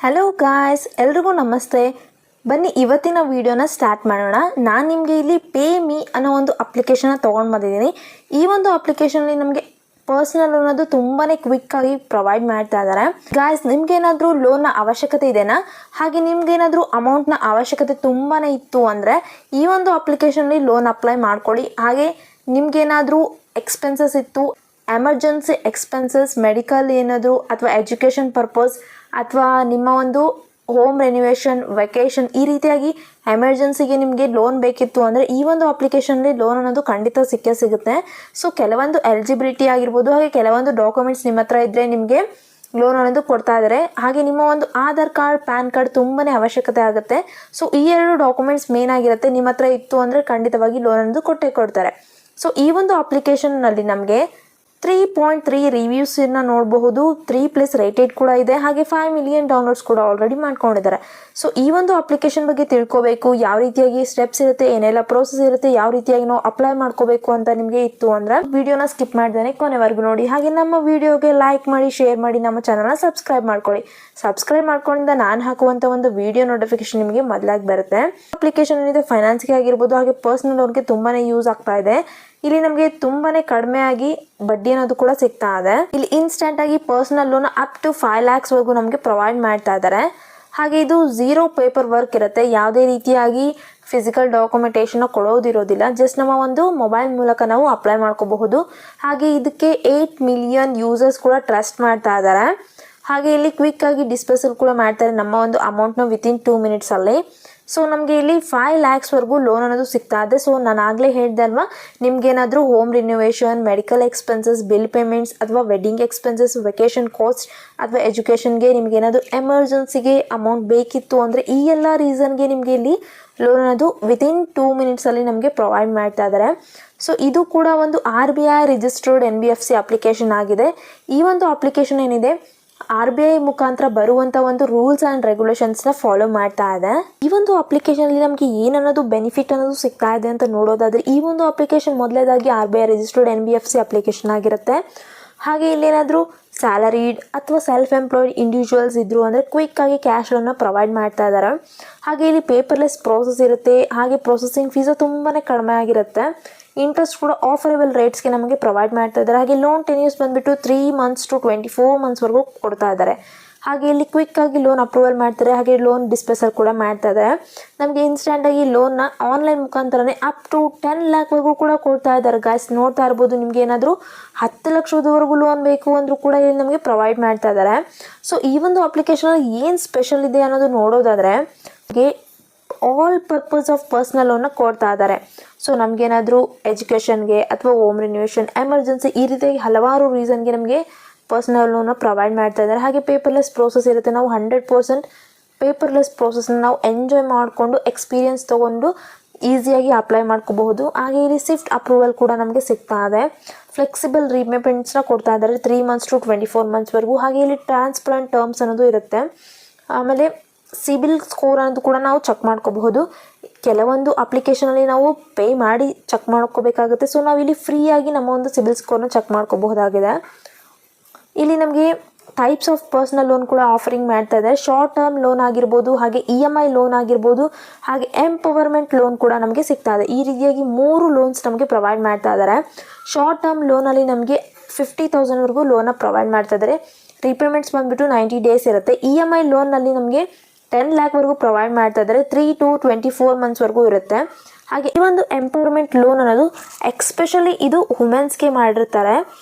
Hello guys, ಎಲ್ರಿಗೂ ನಮಸ್ತೆ. ಬನ್ನಿ ಇವತ್ತಿನ ವಿಡಿಯೋನ ಸ್ಟಾರ್ಟ್ ಮಾಡೋಣ. ನಾನು ನಿಮಗೆ ಇಲ್ಲಿ ಪೇ ಮೀ ಅನ್ನೋ ಒಂದು ಅಪ್ಲಿಕೇಶನ್ನ ತೊಗೊಂಡು ಬಂದಿದ್ದೀನಿ. ಈ ಒಂದು ಅಪ್ಲಿಕೇಶನಲ್ಲಿ ನಮಗೆ ಪರ್ಸನಲ್ ಲೋನ್ ಅದು ತುಂಬಾ ಕ್ವಿಕ್ಕಾಗಿ ಪ್ರೊವೈಡ್ ಮಾಡ್ತಾ ಇದ್ದಾರೆ. ಗಾಯ್ಸ್, ನಿಮ್ಗೇನಾದರೂ ಲೋನ್ನ ಅವಶ್ಯಕತೆ ಇದೆನಾ, ಹಾಗೆ ನಿಮ್ಗೇನಾದರೂ ಅಮೌಂಟ್ನ ಅವಶ್ಯಕತೆ ತುಂಬಾ ಇತ್ತು ಅಂದರೆ ಈ ಒಂದು ಅಪ್ಲಿಕೇಶನಲ್ಲಿ ಲೋನ್ ಅಪ್ಲೈ ಮಾಡ್ಕೊಳ್ಳಿ. ಹಾಗೆ ನಿಮ್ಗೇನಾದರೂ ಎಕ್ಸ್ಪೆನ್ಸಸ್ ಇತ್ತು, ಎಮರ್ಜೆನ್ಸಿ ಎಕ್ಸ್ಪೆನ್ಸಸ್, ಮೆಡಿಕಲ್ ಏನಾದರೂ ಅಥವಾ ಎಜುಕೇಷನ್ ಪರ್ಪಸ್ ಅಥವಾ ನಿಮ್ಮ ಒಂದು ಹೋಮ್ ರೆನ್ಯುವೇಷನ್, ವೆಕೇಷನ್, ಈ ರೀತಿಯಾಗಿ ಎಮರ್ಜೆನ್ಸಿಗೆ ನಿಮಗೆ ಲೋನ್ ಬೇಕಿತ್ತು ಅಂದರೆ ಈ ಒಂದು ಅಪ್ಲಿಕೇಶನಲ್ಲಿ ಲೋನ್ ಅನ್ನೋದು ಖಂಡಿತ ಸಿಗುತ್ತೆ. ಸೊ ಕೆಲವೊಂದು ಎಲಿಜಿಬಿಲಿಟಿ ಆಗಿರ್ಬೋದು, ಹಾಗೆ ಕೆಲವೊಂದು ಡಾಕ್ಯುಮೆಂಟ್ಸ್ ನಿಮ್ಮ ಹತ್ರ ಇದ್ದರೆ ನಿಮಗೆ ಲೋನ್ ಅನ್ನೋದು ಕೊಡ್ತಾ ಇದ್ದಾರೆ. ಹಾಗೆ ನಿಮ್ಮ ಒಂದು ಆಧಾರ್ ಕಾರ್ಡ್, ಪ್ಯಾನ್ ಕಾರ್ಡ್ ತುಂಬಾ ಅವಶ್ಯಕತೆ ಆಗುತ್ತೆ. ಸೊ ಈ ಎರಡು ಡಾಕ್ಯುಮೆಂಟ್ಸ್ ಮೇನ್ ಆಗಿರುತ್ತೆ. ನಿಮ್ಮ ಹತ್ರ ಇತ್ತು ಅಂದರೆ ಖಂಡಿತವಾಗಿ ಲೋನ್ ಅನ್ನೋದು ಕೊಟ್ಟೇ ಕೊಡ್ತಾರೆ. ಸೊ ಈ ಒಂದು ಅಪ್ಲಿಕೇಶನ್ನಲ್ಲಿ ನಮಗೆ 3.3 ರಿವ್ಯೂಸನ್ನು ನೋಡಬಹುದು. 3+ ರೇಟೆಡ್ ಕೂಡ ಇದೆ. ಹಾಗೆ 5 ಮಿಲಿಯನ್ ಡೌನ್ಲೋಡ್ಸ್ ಕೂಡ ಆಲ್ರೆಡಿ ಮಾಡ್ಕೊಂಡಿದ್ದಾರೆ. ಸೊ ಈ ಒಂದು ಅಪ್ಲಿಕೇಶನ್ ಬಗ್ಗೆ ತಿಳ್ಕೋಬೇಕು, ಯಾವ ರೀತಿಯಾಗಿ ಸ್ಟೆಪ್ಸ್ ಇರುತ್ತೆ, ಏನೆಲ್ಲ ಪ್ರೋಸೆಸ್ ಇರುತ್ತೆ, ಯಾವ ರೀತಿಯಾಗಿ ನಾವು ಅಪ್ಲೈ ಮಾಡ್ಕೋಬೇಕು ಅಂತ ನಿಮಗೆ ಇತ್ತು ಅಂದರೆ ವಿಡಿಯೋನ ಸ್ಕಿಪ್ ಮಾಡ್ದೇನೆ ಕೊನೆವರೆಗೂ ನೋಡಿ. ಹಾಗೆ ನಮ್ಮ ವಿಡಿಯೋಗೆ ಲೈಕ್ ಮಾಡಿ, ಶೇರ್ ಮಾಡಿ, ನಮ್ಮ ಚಾನಲ್ನ ಸಬ್ಸ್ಕ್ರೈಬ್ ಮಾಡ್ಕೊಳ್ಳಿ. ಸಬ್ಸ್ಕ್ರೈಬ್ ಮಾಡ್ಕೊಂಡಿಂದ ನಾನು ಹಾಕುವಂಥ ಒಂದು ವಿಡಿಯೋ ನೋಟಿಫಿಕೇಶನ್ ನಿಮಗೆ ಮೊದಲಾಗಿ ಬರುತ್ತೆ. ಅಪ್ಲಿಕೇಶನ್ ಏನಿದೆ ಫೈನಾನ್ಸ್ಗೆ ಆಗಿರ್ಬೋದು, ಹಾಗೆ ಪರ್ಸನಲ್ ಲೋನ್ಗೆ ತುಂಬಾ ಯೂಸ್ ಆಗ್ತಾ ಇದೆ. ಇಲ್ಲಿ ನಮಗೆ ತುಂಬಾನೇ ಕಡಿಮೆ ಆಗಿ ಬಡ್ಡಿ ಅನ್ನೋದು ಕೂಡ ಸಿಗ್ತಾ ಇದೆ. ಇಲ್ಲಿ ಇನ್ಸ್ಟೆಂಟ್ ಆಗಿ personal loan up to 5 lakhs ವರೆಗೂ ನಮಗೆ ಪ್ರೊವೈಡ್ ಮಾಡ್ತಾ ಇದ್ದಾರೆ. ಹಾಗೆ ಇದು 0 ಪೇಪರ್ ವರ್ಕ್ ಇರುತ್ತೆ. ಯಾವುದೇ ರೀತಿಯಾಗಿ ಫಿಸಿಕಲ್ ಡಾಕ್ಯುಮೆಂಟೇಷನ್ ಕೊಡೋದಿರೋದಿಲ್ಲ. ಜಸ್ಟ್ ನಮ್ಮ ಒಂದು ಮೊಬೈಲ್ ಮೂಲಕ ನಾವು ಅಪ್ಲೈ ಮಾಡ್ಕೋಬಹುದು. ಹಾಗೆ ಇದಕ್ಕೆ 8 ಮಿಲಿಯನ್ ಯೂಸರ್ಸ್ ಕೂಡ ಟ್ರಸ್ಟ್ ಮಾಡ್ತಾ ಇದ್ದಾರೆ. ಹಾಗೆ ಇಲ್ಲಿ ಕ್ವಿಕ್ ಆಗಿ ಡಿಸ್ಪೋಸಲ್ ಕೂಡ ಮಾಡ್ತಾರೆ ನಮ್ಮ ಒಂದು ಅಮೌಂಟ್ನ ವಿತಿನ್ 2 minutes ಅಲ್ಲಿ. ಸೊ ನಮಗೆ ಇಲ್ಲಿ 5 lakhs ವರೆಗೂ ಲೋನ್ ಅನ್ನೋದು ಸಿಗ್ತಾ ಇದೆ. ಸೊ ನಾನು ಆಗಲೇ ಹೇಳಿದೆ ಅಲ್ವಾ, ನಿಮ್ಗೇನಾದರೂ home renovation, medical expenses, bill payments ಅಥವಾ ವೆಡ್ಡಿಂಗ್ ಎಕ್ಸ್ಪೆನ್ಸಸ್, ವೆಕೇಷನ್ ಕಾಸ್ಟ್ ಅಥವಾ ಎಜುಕೇಷನ್ಗೆ ನಿಮಗೇನಾದರೂ ಎಮರ್ಜೆನ್ಸಿಗೆ ಅಮೌಂಟ್ ಬೇಕಿತ್ತು ಅಂದರೆ ಈ ಎಲ್ಲ ರೀಸನ್ಗೆ ನಿಮಗೆ ಇಲ್ಲಿ ಲೋನ್ ಅನ್ನೋದು ವಿತಿನ್ 2 minutes ಅಲ್ಲಿ ನಮಗೆ ಪ್ರೊವೈಡ್ ಮಾಡ್ತಾ ಇದ್ದಾರೆ. ಸೊ ಇದು ಕೂಡ ಒಂದು RBI ರಿಜಿಸ್ಟರ್ಡ್ NBFC ಅಪ್ಲಿಕೇಶನ್ ಆಗಿದೆ. ಈ ಒಂದು ಅಪ್ಲಿಕೇಶನ್ ಏನಿದೆ RBI ಮುಖಾಂತರ ಬರುವಂಥ ಒಂದು ರೂಲ್ಸ್ ಆ್ಯಂಡ್ ರೆಗ್ಯುಲೇಷನ್ಸ್ನ ಫಾಲೋ ಮಾಡ್ತಾ ಇದೆ. ಈ ಒಂದು ಅಪ್ಲಿಕೇಶನಲ್ಲಿ ನಮಗೆ ಏನನ್ನೋದು ಬೆನಿಫಿಟ್ ಅನ್ನೋದು ಸಿಗ್ತಾ ಇದೆ ಅಂತ ನೋಡೋದಾದರೆ, ಈ ಒಂದು ಅಪ್ಲಿಕೇಶನ್ ಮೊದಲೇದಾಗಿ RBI ರಿಜಿಸ್ಟರ್ಡ್ NBFC ಅಪ್ಲಿಕೇಶನ್ ಆಗಿರುತ್ತೆ. ಹಾಗೆ ಇಲ್ಲೇನಾದರೂ ಸ್ಯಾಲರಿಡ್ ಅಥವಾ ಸೆಲ್ಫ್ ಎಂಪ್ಲಾಯ್ಡ್ ಇಂಡಿವಿಜುವಲ್ಸ್ ಇದ್ದರು ಅಂದರೆ ಕ್ವಿಕ್ಕಾಗಿ ಕ್ಯಾಶನ್ನು ಪ್ರೊವೈಡ್ ಮಾಡ್ತಾ ಇದ್ದಾರೆ. ಹಾಗೆ ಇಲ್ಲಿ ಪೇಪರ್ಲೆಸ್ ಪ್ರೋಸೆಸ್ ಇರುತ್ತೆ. ಹಾಗೆ ಪ್ರೊಸೆಸಿಂಗ್ ಫೀಸು ತುಂಬಾ ಕಡಿಮೆ ಆಗಿರುತ್ತೆ. ಇಂಟ್ರೆಸ್ಟ್ ಕೂಡ ಆಫರಬಲ್ ರೇಟ್ಸ್ಗೆ ನಮಗೆ ಪ್ರೊವೈಡ್ ಮಾಡ್ತಾ ಇದ್ದಾರೆ. ಹಾಗೆ ಲೋನ್ ಟೆನ್ಯೂರ್ಸ್ ಬಂದುಬಿಟ್ಟು 3 months to 24 months ವರೆಗೂ ಕೊಡ್ತಾ ಇದ್ದಾರೆ. ಹಾಗೆ ಇಲ್ಲಿ ಕ್ವಿಕ್ಕಾಗಿ ಲೋನ್ ಅಪ್ರೂವಲ್ ಮಾಡ್ತಾರೆ. ಹಾಗೆ ಲೋನ್ ಡಿಸ್ಪೋಸಲ್ ಕೂಡ ಮಾಡ್ತಾ ಇದ್ದಾರೆ. ನಮಗೆ ಇನ್ಸ್ಟೆಂಟಾಗಿ ಲೋನ್ನ ಆನ್ಲೈನ್ ಮುಖಾಂತರನೇ ಅಪ್ ಟು 10 lakh ವರೆಗೂ ಕೂಡ ಕೊಡ್ತಾ ಇದ್ದಾರೆ. ಗಾಯ್ಸ್ ನೋಡ್ತಾ ಇರ್ಬೋದು, ನಿಮಗೆ ಏನಾದರೂ 10 ಲಕ್ಷದವರೆಗೂ ಲೋನ್ ಬೇಕು ಅಂದರೂ ಕೂಡ ಇಲ್ಲಿ ನಮಗೆ ಪ್ರೊವೈಡ್ ಮಾಡ್ತಾ ಇದ್ದಾರೆ. ಸೊ ಈ ಒಂದು ಅಪ್ಲಿಕೇಶನಲ್ಲಿ ಏನು ಸ್ಪೆಷಲ್ ಇದೆ ಅನ್ನೋದು ನೋಡೋದಾದರೆ, ಆಲ್ ಪರ್ಪಸ್ ಆಫ್ ಪರ್ಸನಲ್ ಲೋನ್ನ ಕೊಡ್ತಾ ಇದ್ದಾರೆ. ಸೊ ನಮಗೇನಾದರೂ ಎಜುಕೇಷನ್ಗೆ ಅಥವಾ ಹೋಮ್ ರಿನ್ಯೂವೇಷನ್, ಎಮರ್ಜೆನ್ಸಿ, ಈ ರೀತಿಯಾಗಿ ಹಲವಾರು ರೀಸನ್ಗೆ ನಮಗೆ ಪರ್ಸನಲ್ ಲೋನ್ನ ಪ್ರೊವೈಡ್ ಮಾಡ್ತಾ ಇದ್ದಾರೆ. ಹಾಗೆ ಪೇಪರ್ಲೆಸ್ ಪ್ರೋಸೆಸ್ ಇರುತ್ತೆ. ನಾವು 100% ಪೇಪರ್ಲೆಸ್ ಪ್ರೋಸೆಸ್ನ ನಾವು ಎಂಜಾಯ್ ಮಾಡಿಕೊಂಡು ಎಕ್ಸ್ಪೀರಿಯನ್ಸ್ ತೊಗೊಂಡು ಈಸಿಯಾಗಿ ಅಪ್ಲೈ ಮಾಡ್ಕೋಬಹುದು. ಹಾಗೆ ಇಲ್ಲಿ ಸ್ವಿಫ್ಟ್ ಅಪ್ರೂವಲ್ ಕೂಡ ನಮಗೆ ಸಿಗ್ತಾ ಇದೆ. ಫ್ಲೆಕ್ಸಿಬಲ್ ರೀಪೇಮೆಂಟ್ಸ್ನ ಕೊಡ್ತಾ ಇದ್ದಾರೆ 3 months to 24 months ವರೆಗೂ. ಹಾಗೆ ಇಲ್ಲಿ ಟ್ರಾನ್ಸ್ಪರೆಂಟ್ ಟರ್ಮ್ಸ್ ಅನ್ನೋದು ಇರುತ್ತೆ. ಆಮೇಲೆ ಸಿಬಿಲ್ ಸ್ಕೋರ್ ಅನ್ನೋದು ಕೂಡ ನಾವು ಚೆಕ್ ಮಾಡ್ಕೋಬಹುದು. ಕೆಲವೊಂದು ಅಪ್ಲಿಕೇಶನಲ್ಲಿ ನಾವು ಪೇ ಮಾಡಿ ಚೆಕ್ ಮಾಡ್ಕೋಬೇಕಾಗುತ್ತೆ. ಸೊ ನಾವು ಇಲ್ಲಿ ಫ್ರೀಯಾಗಿ ನಮ್ಮ ಒಂದು ಸಿಬಿಲ್ ಸ್ಕೋರ್ನ ಚೆಕ್ ಮಾಡ್ಕೋಬಹುದಾಗಿದೆ. ಇಲ್ಲಿ ನಮಗೆ ಟೈಪ್ಸ್ ಆಫ್ ಪರ್ಸನಲ್ ಲೋನ್ ಕೂಡ ಆಫರಿಂಗ್ ಮಾಡ್ತಾ ಇದೆ. ಶಾರ್ಟ್ ಟರ್ಮ್ ಲೋನ್ ಆಗಿರ್ಬೋದು, ಹಾಗೆ EMI ಲೋನ್ ಆಗಿರ್ಬೋದು, ಹಾಗೆ ಎಂಪವರ್ಮೆಂಟ್ ಲೋನ್ ಕೂಡ ನಮಗೆ ಸಿಗ್ತಾ ಇದೆ. ಈ ರೀತಿಯಾಗಿ 3 ಲೋನ್ಸ್ ನಮಗೆ ಪ್ರೊವೈಡ್ ಮಾಡ್ತಾ ಇದ್ದಾರೆ. ಶಾರ್ಟ್ ಟರ್ಮ್ ಲೋನಲ್ಲಿ ನಮಗೆ 50,000 ವರೆಗೂ ಲೋನ ಪ್ರೊವೈಡ್ ಮಾಡ್ತಾ ಇದ್ದಾರೆ. ರೀಪೇಮೆಂಟ್ಸ್ ಬಂದುಬಿಟ್ಟು 90 days ಇರುತ್ತೆ. EMI ಲೋನ್ನಲ್ಲಿ ನಮಗೆ 10 lakh ವರೆಗೂ ಪ್ರೊವೈಡ್ ಮಾಡ್ತಾ ಇದ್ದಾರೆ. 3 to 24 months ವರೆಗೂ ಇರುತ್ತೆ. ಹಾಗೆ ಈ ಒಂದು ಎಂಪವರ್ಮೆಂಟ್ ಲೋನ್ ಅನ್ನೋದು ಎಕ್ಸ್ಪೆಷಲಿ ಇದು ವುಮೆನ್ಸ್ಗೆ ಮಾಡಿರ್ತಾರೆ.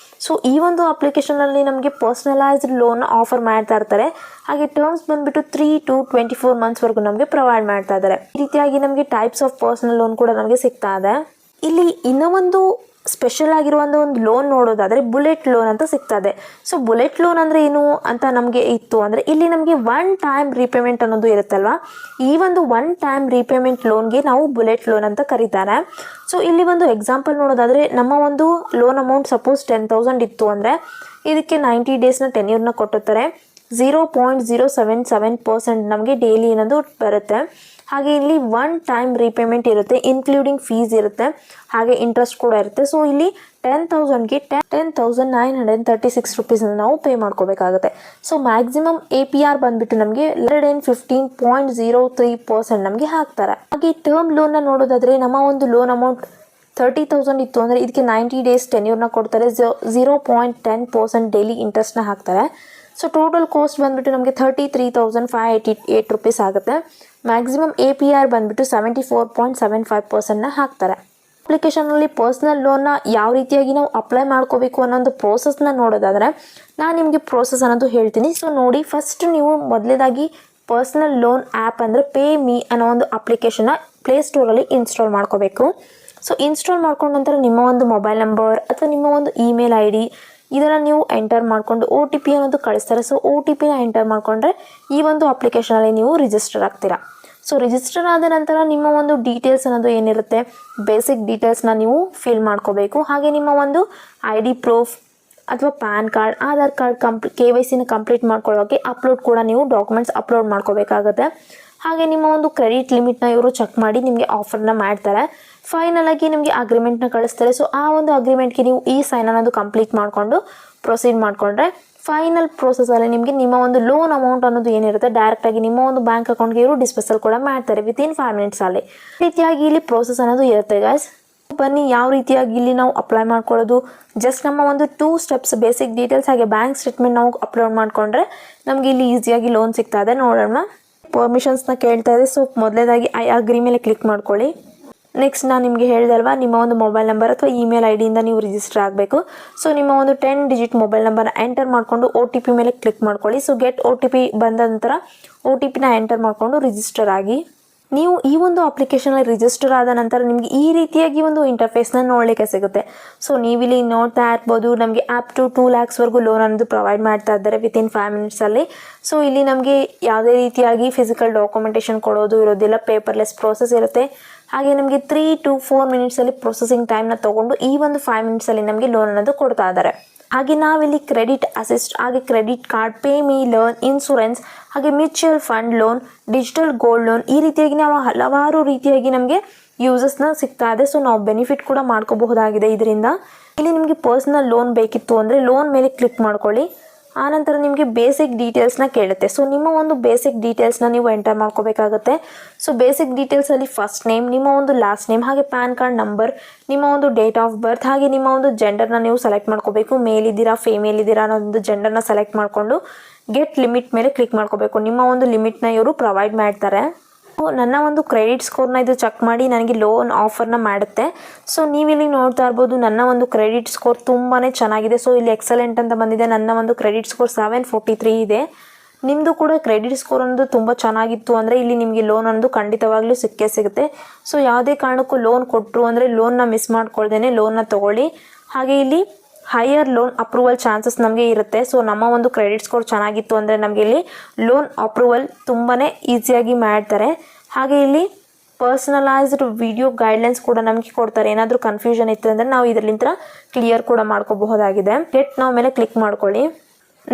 ಸೊ ಈ ಒಂದು ಅಪ್ಲಿಕೇಶನಲ್ಲಿ ನಮಗೆ ಪರ್ಸನಲೈಸ್ಡ್ ಲೋನ್ ಆಫರ್ ಮಾಡ್ತಾ ಇರ್ತಾರೆ. ಹಾಗೆ ಟರ್ಮ್ಸ್ ಬಂದುಬಿಟ್ಟು 3 to 24 months ವರೆಗೂ ನಮಗೆ ಪ್ರೊವೈಡ್ ಮಾಡ್ತಾ ಇದ್ದಾರೆ. ಈ ರೀತಿಯಾಗಿ ನಮಗೆ ಟೈಪ್ಸ್ ಆಫ್ ಪರ್ಸನಲ್ ಲೋನ್ ಕೂಡ ನಮಗೆ ಸಿಗ್ತಾ ಇದೆ. ಇಲ್ಲಿ ಇನ್ನೂ ಒಂದು ಸ್ಪೆಷಲ್ ಆಗಿರುವಂಥ ಒಂದು ಲೋನ್ ನೋಡೋದಾದರೆ ಬುಲೆಟ್ ಲೋನ್ ಅಂತ ಸಿಗ್ತಾ ಇದೆ. ಸೊ ಬುಲೆಟ್ ಲೋನ್ ಅಂದರೆ ಏನು ಅಂತ ನಮಗೆ ಇತ್ತು ಅಂದರೆ, ಇಲ್ಲಿ ನಮಗೆ 1 time ರೀಪೇಮೆಂಟ್ ಅನ್ನೋದು ಇರುತ್ತಲ್ವ, ಈ ಒಂದು 1 time ರೀಪೇಮೆಂಟ್ ಲೋನ್ಗೆ ನಾವು ಬುಲೆಟ್ ಲೋನ್ ಅಂತ ಕರೀತಾರೆ. ಸೊ ಇಲ್ಲಿ ಒಂದು ಎಕ್ಸಾಂಪಲ್ ನೋಡೋದಾದರೆ, ನಮ್ಮ ಒಂದು ಲೋನ್ ಅಮೌಂಟ್ ಸಪೋಸ್ 10,000 ಇತ್ತು ಅಂದರೆ ಇದಕ್ಕೆ 90 daysನ ಟೆನ್ಯೂರ್ನ ಕೊಟ್ಟಿರ್ತಾರೆ. 0.077% ನಮಗೆ ಡೈಲಿ ಅನ್ನೋದು ಬರುತ್ತೆ. ಹಾಗೆ ಇಲ್ಲಿ ಒನ್ ಟೈಮ್ ರೀಪೇಮೆಂಟ್ ಇರುತ್ತೆ, ಇನ್ಕ್ಲೂಡಿಂಗ್ ಫೀಸ್ ಇರುತ್ತೆ, ಹಾಗೆ ಇಂಟ್ರೆಸ್ಟ್ ಕೂಡ ಇರುತ್ತೆ. ಸೊ ಇಲ್ಲಿ 10,000ಗೆ 10,936 ರುಪೀಸ್ನ ನಾವು ಪೇ ಮಾಡ್ಕೋಬೇಕಾಗುತ್ತೆ. ಸೊ ಮ್ಯಾಕ್ಸಿಮಮ್ APR ಬಂದ್ಬಿಟ್ಟು ನಮಗೆ 115.03% ನಮಗೆ ಹಾಕ್ತಾರೆ. ಹಾಗೆ ಟರ್ಮ್ ಲೋನ್ನ ನೋಡೋದಾದರೆ ನಮ್ಮ ಒಂದು ಲೋನ್ ಅಮೌಂಟ್ 30,000 ಇತ್ತು ಅಂದರೆ ಇದಕ್ಕೆ 90 ಡೇಸ್ ಟೆನ್ಯೂರ್ನ ಕೊಡ್ತಾರೆ, 0.10% ಡೈಲಿ ಇಂಟ್ರೆಸ್ಟ್ನ ಹಾಕ್ತಾರೆ. ಸೊ ಟೋಟಲ್ ಕಾಸ್ಟ್ ಬಂದುಬಿಟ್ಟು ನಮಗೆ 33,588 ರುಪೀಸ್ ಆಗುತ್ತೆ. ಮ್ಯಾಕ್ಸಿಮಮ್ APR ಬಂದುಬಿಟ್ಟು 74.75%ನ ಹಾಕ್ತಾರೆ. ಅಪ್ಲಿಕೇಶನಲ್ಲಿ ಪರ್ಸ್ನಲ್ ಲೋನ್ನ ಯಾವ ರೀತಿಯಾಗಿ ನಾವು ಅಪ್ಲೈ ಮಾಡ್ಕೋಬೇಕು ಅನ್ನೋದು ಪ್ರೋಸೆಸ್ನ ನೋಡೋದಾದರೆ ನಾನು ನಿಮಗೆ ಪ್ರೋಸೆಸ್ ಅನ್ನೋದು ಹೇಳ್ತೀನಿ. ಸೊ ನೋಡಿ, ಫಸ್ಟ್ ನೀವು ಮೊದಲೇದಾಗಿ ಪರ್ಸ್ನಲ್ ಲೋನ್ ಆ್ಯಪ್ ಅಂದರೆ ಪೇ ಮೀ ಅನ್ನೋ ಒಂದು ಅಪ್ಲಿಕೇಶನ್ನ ಪ್ಲೇಸ್ಟೋರಲ್ಲಿ ಇನ್ಸ್ಟಾಲ್ ಮಾಡ್ಕೋಬೇಕು. ಸೊ ಇನ್ಸ್ಟಾಲ್ ಮಾಡ್ಕೊಂಡ ನಂತರ ನಿಮ್ಮ ಒಂದು ಮೊಬೈಲ್ ನಂಬರ್ ಅಥವಾ ನಿಮ್ಮ ಒಂದು ಇಮೇಲ್ ID ಇದನ್ನು ನೀವು ಎಂಟರ್ ಮಾಡಿಕೊಂಡು OTP ಅನ್ನೋದು ಕಳಿಸ್ತಾರೆ. ಸೊ OTPನ ಎಂಟರ್ ಮಾಡಿಕೊಂಡ್ರೆ ಈ ಒಂದು ಅಪ್ಲಿಕೇಶನಲ್ಲಿ ನೀವು ರಿಜಿಸ್ಟರ್ ಆಗ್ತೀರಾ. ಸೊ ರಿಜಿಸ್ಟರ್ ಆದ ನಂತರ ನಿಮ್ಮ ಒಂದು ಡೀಟೇಲ್ಸ್ ಅನ್ನೋದು ಏನಿರುತ್ತೆ, ಬೇಸಿಕ್ ಡೀಟೇಲ್ಸ್ನ ನೀವು ಫಿಲ್ ಮಾಡ್ಕೋಬೇಕು. ಹಾಗೆ ನಿಮ್ಮ ಒಂದು ID ಪ್ರೂಫ್ ಅಥವಾ ಪ್ಯಾನ್ ಕಾರ್ಡ್, ಆಧಾರ್ ಕಾರ್ಡ್ KYCನ ಕಂಪ್ಲೀಟ್ ಮಾಡ್ಕೊಳ್ಳೋಕ್ಕೆ ಅಪ್ಲೋಡ್ ಕೂಡ ನೀವು ಡಾಕ್ಯುಮೆಂಟ್ಸ್ ಅಪ್ಲೋಡ್ ಮಾಡ್ಕೋಬೇಕಾಗುತ್ತೆ. ಹಾಗೆ ನಿಮ್ಮ ಒಂದು ಕ್ರೆಡಿಟ್ ಲಿಮಿಟ್ನ ಇವರು ಚೆಕ್ ಮಾಡಿ ನಿಮಗೆ ಆಫರ್ನ ಮಾಡ್ತಾರೆ. ಫೈನಲ್ ಆಗಿ ನಿಮಗೆ ಅಗ್ರಿಮೆಂಟ್ನ ಕಳಿಸ್ತಾರೆ. ಸೊ ಆ ಒಂದು ಅಗ್ರಿಮೆಂಟ್ಗೆ ನೀವು ಈ ಸೈನ್ ಅನ್ನೋದು ಕಂಪ್ಲೀಟ್ ಮಾಡಿಕೊಂಡು ಪ್ರೊಸೀಡ್ ಮಾಡಿಕೊಂಡ್ರೆ ಫೈನಲ್ ಪ್ರೋಸೆಸಲ್ಲಿ ನಿಮಗೆ ನಿಮ್ಮ ಒಂದು ಲೋನ್ ಅಮೌಂಟ್ ಅನ್ನೋದು ಏನಿರುತ್ತೆ ಡೈರೆಕ್ಟಾಗಿ ನಿಮ್ಮ ಒಂದು ಬ್ಯಾಂಕ್ ಅಕೌಂಟ್ಗೆ ಇವರು ಡಿಸ್ಪೆಸಲ್ ಕೂಡ ಮಾಡ್ತಾರೆ ವಿತಿನ್ 5 ಮಿನಿಟ್ಸಲ್ಲಿ. ಈ ರೀತಿಯಾಗಿ ಇಲ್ಲಿ ಪ್ರೋಸೆಸ್ ಅನ್ನೋದು ಇರುತ್ತೆ ಗೈಸ್. ಬನ್ನಿ ಯಾವ ರೀತಿಯಾಗಿ ಇಲ್ಲಿ ನಾವು ಅಪ್ಲೈ ಮಾಡ್ಕೊಳ್ಳೋದು. ಜಸ್ಟ್ ನಮ್ಮ ಒಂದು 2 ಸ್ಟೆಪ್ಸ್, ಬೇಸಿಕ್ ಡೀಟೇಲ್ಸ್ ಹಾಗೆ ಬ್ಯಾಂಕ್ ಸ್ಟೇಟ್ಮೆಂಟ್ ನಾವು ಅಪ್ಲೋಡ್ ಮಾಡಿಕೊಂಡ್ರೆ ನಮಗೆ ಇಲ್ಲಿ ಈಸಿಯಾಗಿ ಲೋನ್ ಸಿಗ್ತಾ ಇದೆ. ನೋಡೋಣ. ಪರ್ಮಿಷನ್ಸ್ನ ಕೇಳ್ತಾ ಇದೆ. ಸೊ ಮೊದಲೇದಾಗಿ ಐ ಅಗ್ರಿ ಮೇಲೆ ಕ್ಲಿಕ್ ಮಾಡ್ಕೊಳ್ಳಿ. ನೆಕ್ಸ್ಟ್ ನಾನು ನಿಮಗೆ ಹೇಳಿದೆ ಅಲ್ವಾ, ನಿಮ್ಮ ಒಂದು ಮೊಬೈಲ್ ನಂಬರ್ ಅಥವಾ ಇಮೇಲ್ IDಯಿಂದ ನೀವು ರಿಜಿಸ್ಟರ್ ಆಗಬೇಕು. ಸೊ ನಿಮ್ಮ ಒಂದು 10 ಡಿಜಿಟ್ ಮೊಬೈಲ್ ನಂಬರ್ನ ಎಂಟರ್ ಮಾಡಿಕೊಂಡು OTP ಮೇಲೆ ಕ್ಲಿಕ್ ಮಾಡ್ಕೊಳ್ಳಿ. ಸೊ ಗೆಟ್ OTP ಬಂದ ನಂತರ OTPನ ಎಂಟರ್ ಮಾಡಿಕೊಂಡು ರಿಜಿಸ್ಟರ್ ಆಗಿ. ನೀವು ಈ ಒಂದು ಅಪ್ಲಿಕೇಶನಲ್ಲಿ ರಿಜಿಸ್ಟರ್ ಆದ ನಂತರ ನಿಮಗೆ ಈ ರೀತಿಯಾಗಿ ಒಂದು ಇಂಟರ್ಫೇಸ್ನ ನೋಡಲಿಕ್ಕೆ ಸಿಗುತ್ತೆ. ಸೊ ನೀವಿಲ್ಲಿ ನೋಡ್ತಾ ಇರ್ಬೋದು, ನಮಗೆ ಅಪ್ ಟು 2 lakhsವರೆಗೂ ಲೋನ್ ಅನ್ನೋದು ಪ್ರೊವೈಡ್ ಮಾಡ್ತಾ ಇದ್ದಾರೆ ವಿತಿನ್ 5 ಮಿನಿಟ್ಸಲ್ಲಿ. ಸೊ ಇಲ್ಲಿ ನಮಗೆ ಯಾವುದೇ ರೀತಿಯಾಗಿ ಫಿಸಿಕಲ್ ಡಾಕ್ಯುಮೆಂಟೇಷನ್ ಕೊಡೋದು ಇರೋದಿಲ್ಲ, ಪೇಪರ್ಲೆಸ್ ಪ್ರೋಸೆಸ್ ಇರುತ್ತೆ. ಹಾಗೆ ನಮಗೆ 3 to 4 ಮಿನಿಟ್ಸಲ್ಲಿ ಪ್ರೊಸೆಸಿಂಗ್ ಟೈಮ್ನ ತೊಗೊಂಡು ಈ ಒಂದು 5 ಮಿನಿಟ್ಸಲ್ಲಿ ನಮಗೆ ಲೋನ್ ಅನ್ನೋದು ಕೊಡ್ತಾ ಇದ್ದಾರೆ. ಹಾಗೆ ನಾವಿಲ್ಲಿ ಕ್ರೆಡಿಟ್ ಅಸಿಸ್ಟ್, ಹಾಗೆ credit card, pay me loan, insurance, ಹಾಗೆ mutual fund loan, digital gold loan, ಈ ರೀತಿಯಾಗಿ ನಾವು ಹಲವಾರು ರೀತಿಯಾಗಿ ನಮಗೆ ಯೂಸಸ್ನ ಸಿಗ್ತಾ ಇದೆ. ಸೊ ನಾವು ಬೆನಿಫಿಟ್ ಕೂಡ ಮಾಡ್ಕೋಬಹುದಾಗಿದೆ ಇದರಿಂದ. ಇಲ್ಲಿ ನಿಮಗೆ ಪರ್ಸನಲ್ ಲೋನ್ ಬೇಕಿತ್ತು ಅಂದರೆ ಲೋನ್ ಮೇಲೆ ಕ್ಲಿಕ್ ಮಾಡ್ಕೊಳ್ಳಿ. ಆನಂತರ ನಿಮಗೆ ಬೇಸಿಕ್ ಡೀಟೇಲ್ಸ್ನ ಕೇಳುತ್ತೆ. ಸೊ ನಿಮ್ಮ ಒಂದು ಬೇಸಿಕ್ ಡೀಟೇಲ್ಸ್ನ ನೀವು ಎಂಟರ್ ಮಾಡ್ಕೋಬೇಕಾಗುತ್ತೆ. ಸೊ ಬೇಸಿಕ್ ಡೀಟೇಲ್ಸಲ್ಲಿ ಫಸ್ಟ್ ನೇಮ್, ನಿಮ್ಮ ಒಂದು ಲಾಸ್ಟ್ ನೇಮ್, ಹಾಗೆ ಪ್ಯಾನ್ ಕಾರ್ಡ್ ನಂಬರ್, ನಿಮ್ಮ ಒಂದು ಡೇಟ್ ಆಫ್ ಬರ್ತ್, ಹಾಗೆ ನಿಮ್ಮ ಒಂದು ಜೆಂಡರ್ನ ನೀವು ಸೆಲೆಕ್ಟ್ ಮಾಡ್ಕೋಬೇಕು. ಮೇಲ್ ಇದ್ದೀರಾ ಫೇಮೇಲ್ ಇದ್ದೀರಾ ಅನ್ನೋ ಒಂದು ಜೆಂಡರ್ನ ಸೆಲೆಕ್ಟ್ ಮಾಡಿಕೊಂಡು ಗೆಟ್ ಲಿಮಿಟ್ ಮೇಲೆ ಕ್ಲಿಕ್ ಮಾಡ್ಕೋಬೇಕು. ನಿಮ್ಮ ಒಂದು ಲಿಮಿಟ್ನ ಇವರು ಪ್ರೊವೈಡ್ ಮಾಡ್ತಾರೆ. ನನ್ನ ಒಂದು ಕ್ರೆಡಿಟ್ ಸ್ಕೋರ್ನ ಇದು ಚೆಕ್ ಮಾಡಿ ನನಗೆ ಲೋನ್ ಆಫರ್ನ ಮಾಡುತ್ತೆ. ಸೊ ನೀವಿಲ್ಲಿ ನೋಡ್ತಾ ಇರ್ಬೋದು, ನನ್ನ ಒಂದು ಕ್ರೆಡಿಟ್ ಸ್ಕೋರ್ ತುಂಬಾ ಚೆನ್ನಾಗಿದೆ. ಸೊ ಇಲ್ಲಿ ಎಕ್ಸಲೆಂಟ್ ಅಂತ ಬಂದಿದೆ. ನನ್ನ ಒಂದು ಕ್ರೆಡಿಟ್ ಸ್ಕೋರ್ 743 ಇದೆ. ನಿಮ್ಮದು ಕೂಡ ಕ್ರೆಡಿಟ್ ಸ್ಕೋರ್ ಅನ್ನೋದು ತುಂಬ ಚೆನ್ನಾಗಿತ್ತು ಅಂದರೆ ಇಲ್ಲಿ ನಿಮಗೆ ಲೋನ್ ಅನ್ನೋದು ಖಂಡಿತವಾಗ್ಲೂ ಸಿಕ್ಕೇ ಸಿಗುತ್ತೆ. ಸೊ ಯಾವುದೇ ಕಾರಣಕ್ಕೂ ಲೋನ್ ಕೊಟ್ಟರು ಅಂದರೆ ಲೋನ್ನ ಮಿಸ್ ಮಾಡ್ಕೊಳ್ದೇನೆ ಲೋನ್ನ ತೊಗೊಳ್ಳಿ. ಹಾಗೆ ಇಲ್ಲಿ ಹೈಯರ್ ಲೋನ್ ಅಪ್ರೂವಲ್ ಚಾನ್ಸಸ್ ನಮಗೆ ಇರುತ್ತೆ. ಸೊ ನಮ್ಮ ಒಂದು ಕ್ರೆಡಿಟ್ ಸ್ಕೋರ್ ಚೆನ್ನಾಗಿತ್ತು ಅಂದರೆ ನಮಗೆ ಇಲ್ಲಿ ಲೋನ್ ಅಪ್ರೂವಲ್ ತುಂಬಾ ಈಸಿಯಾಗಿ ಮಾಡ್ತಾರೆ. ಹಾಗೆ ಇಲ್ಲಿ ಪರ್ಸನಲೈಸ್ಡ್ ವಿಡಿಯೋ ಗೈಡ್ಲೈನ್ಸ್ ಕೂಡ ನಮಗೆ ಕೊಡ್ತಾರೆ. ಏನಾದರೂ ಕನ್ಫ್ಯೂಷನ್ ಇತ್ತು ಅಂದರೆ ನಾವು ಇದರಿಂದ ಕ್ಲಿಯರ್ ಕೂಡ ಮಾಡ್ಕೋಬಹುದಾಗಿದೆ. ಗೆಟ್ ನಾವು ಮೇಲೆ ಕ್ಲಿಕ್ ಮಾಡ್ಕೊಳ್ಳಿ.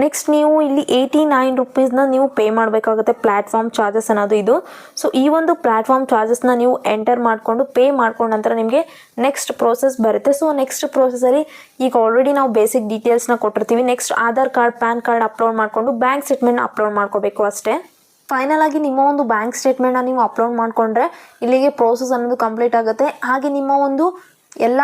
ನೆಕ್ಸ್ಟ್ ನೀವು ಇಲ್ಲಿ 89 ರುಪೀಸ್ನ ನೀವು ಪೇ ಮಾಡಬೇಕಾಗುತ್ತೆ, ಪ್ಲ್ಯಾಟ್ಫಾರ್ಮ್ ಚಾರ್ಜಸ್ ಅನ್ನೋದು ಇದು. ಸೊ ಈ ಒಂದು ಪ್ಲ್ಯಾಟ್ಫಾರ್ಮ್ ಚಾರ್ಜಸ್ನ ನೀವು ಎಂಟರ್ ಮಾಡಿಕೊಂಡು ಪೇ ಮಾಡ್ಕೊಂಡ ನಂತರ ನಿಮಗೆ ನೆಕ್ಸ್ಟ್ ಪ್ರೋಸೆಸ್ ಬರುತ್ತೆ. ಸೊ ನೆಕ್ಸ್ಟ್ ಪ್ರೋಸೆಸಲ್ಲಿ ಈಗ ಆಲ್ರೆಡಿ ನಾವು ಬೇಸಿಕ್ ಡೀಟೇಲ್ಸ್ನ ಕೊಟ್ಟಿರ್ತೀವಿ. Next Aadhaar card, PAN card upload ಮಾಡಿಕೊಂಡು ಬ್ಯಾಂಕ್ ಸ್ಟೇಟ್ಮೆಂಟ್ ಅಪ್ಲೋಡ್ ಮಾಡ್ಕೋಬೇಕು ಅಷ್ಟೇ. ಫೈನಲ್ ಆಗಿ ನಿಮ್ಮ ಒಂದು ಬ್ಯಾಂಕ್ ಸ್ಟೇಟ್ಮೆಂಟ್ನ ನೀವು ಅಪ್ಲೋಡ್ ಮಾಡಿಕೊಂಡ್ರೆ ಇಲ್ಲಿಗೆ ಪ್ರೋಸೆಸ್ ಅನ್ನೋದು ಕಂಪ್ಲೀಟ್ ಆಗುತ್ತೆ. ಹಾಗೆ ನಿಮ್ಮ ಒಂದು ಎಲ್ಲ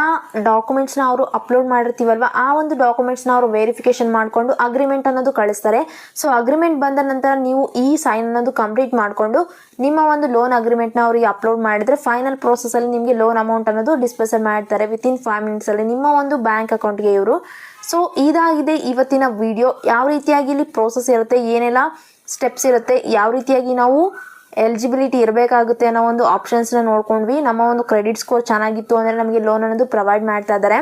ಡಾಕ್ಯುಮೆಂಟ್ಸ್ನ ಅವರು ಅಪ್ಲೋಡ್ ಮಾಡಿರ್ತೀವಲ್ವ, ಆ ಒಂದು ಡಾಕ್ಯುಮೆಂಟ್ಸ್ನ ಅವರು ವೆರಿಫಿಕೇಷನ್ ಮಾಡಿಕೊಂಡು ಅಗ್ರಿಮೆಂಟ್ ಅನ್ನೋದು ಕಳಿಸ್ತಾರೆ. ಸೊ ಅಗ್ರಿಮೆಂಟ್ ಬಂದ ನಂತರ ನೀವು ಈ ಸೈನ್ ಅನ್ನೋದು ಕಂಪ್ಲೀಟ್ ಮಾಡಿಕೊಂಡು ನಿಮ್ಮ ಒಂದು ಲೋನ್ ಅಗ್ರಿಮೆಂಟ್ನ ಅವರಿಗೆ ಅಪ್ಲೋಡ್ ಮಾಡಿದರೆ ಫೈನಲ್ ಪ್ರೋಸೆಸಲ್ಲಿ ನಿಮಗೆ ಲೋನ್ ಅಮೌಂಟ್ ಅನ್ನೋದು ಡಿಸ್ಪೆಸಲ್ ಮಾಡ್ತಾರೆ ವಿತಿನ್ 5 ಮಿನಿಟ್ಸಲ್ಲಿ ನಿಮ್ಮ ಒಂದು ಬ್ಯಾಂಕ್ ಅಕೌಂಟ್ಗೆ ಇವರು. ಸೊ ಇದಾಗಿದೆ ಇವತ್ತಿನ ವಿಡಿಯೋ. ಯಾವ ರೀತಿಯಾಗಿ ಇಲ್ಲಿ ಪ್ರೋಸೆಸ್ ಇರುತ್ತೆ, ಏನೆಲ್ಲ ಸ್ಟೆಪ್ಸ್ ಇರುತ್ತೆ, ಯಾವ ರೀತಿಯಾಗಿ ನಾವು ಎಲಿಜಿಬಿಲಿಟಿ ಇರಬೇಕಾಗುತ್ತೆ ಅನ್ನೋ ಒಂದು ಆಪ್ಷನ್ಸ್ನ ನೋಡ್ಕೊಂಡ್ವಿ. ನಮ್ಮ ಒಂದು ಕ್ರೆಡಿಟ್ ಸ್ಕೋರ್ ಚೆನ್ನಾಗಿತ್ತು ಅಂದರೆ ನಮಗೆ ಲೋನ್ ಅನ್ನೋದು ಪ್ರೊವೈಡ್ ಮಾಡ್ತಾ ಇದ್ದಾರೆ.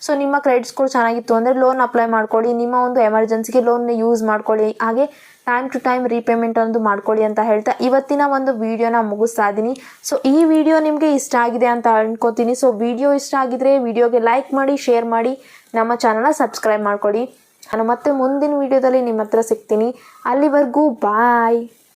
ಸೊ ನಿಮ್ಮ ಕ್ರೆಡಿಟ್ ಸ್ಕೋರ್ ಚೆನ್ನಾಗಿತ್ತು ಅಂದರೆ ಲೋನ್ ಅಪ್ಲೈ ಮಾಡ್ಕೊಳ್ಳಿ, ನಿಮ್ಮ ಒಂದು ಎಮರ್ಜೆನ್ಸಿಗೆ ಲೋನ್ನ ಯೂಸ್ ಮಾಡ್ಕೊಳ್ಳಿ, ಹಾಗೆ ಟೈಮ್ ಟು ಟೈಮ್ ರೀಪೇಮೆಂಟ್ ಅನ್ನೋದು ಮಾಡ್ಕೊಳ್ಳಿ ಅಂತ ಹೇಳ್ತಾ ಇವತ್ತಿನ ಒಂದು ವಿಡಿಯೋನ ಮುಗಿಸ್ತಾ ಇದ್ದೀನಿ. ಸೊ ಈ ವಿಡಿಯೋ ನಿಮಗೆ ಇಷ್ಟ ಆಗಿದೆ ಅಂತ ಅನ್ಕೋತೀನಿ. ಸೊ ವಿಡಿಯೋ ಇಷ್ಟ ಆಗಿದ್ರೆ ವಿಡಿಯೋಗೆ ಲೈಕ್ ಮಾಡಿ, ಶೇರ್ ಮಾಡಿ, ನಮ್ಮ ಚಾನಲ್ನ ಸಬ್ಸ್ಕ್ರೈಬ್ ಮಾಡ್ಕೊಳ್ಳಿ. ನಾನು ಮತ್ತೆ ಮುಂದಿನ ವಿಡಿಯೋದಲ್ಲಿ ನಿಮ್ಮ ಹತ್ರ ಸಿಗ್ತೀನಿ. ಅಲ್ಲಿವರೆಗೂ ಬಾಯ್.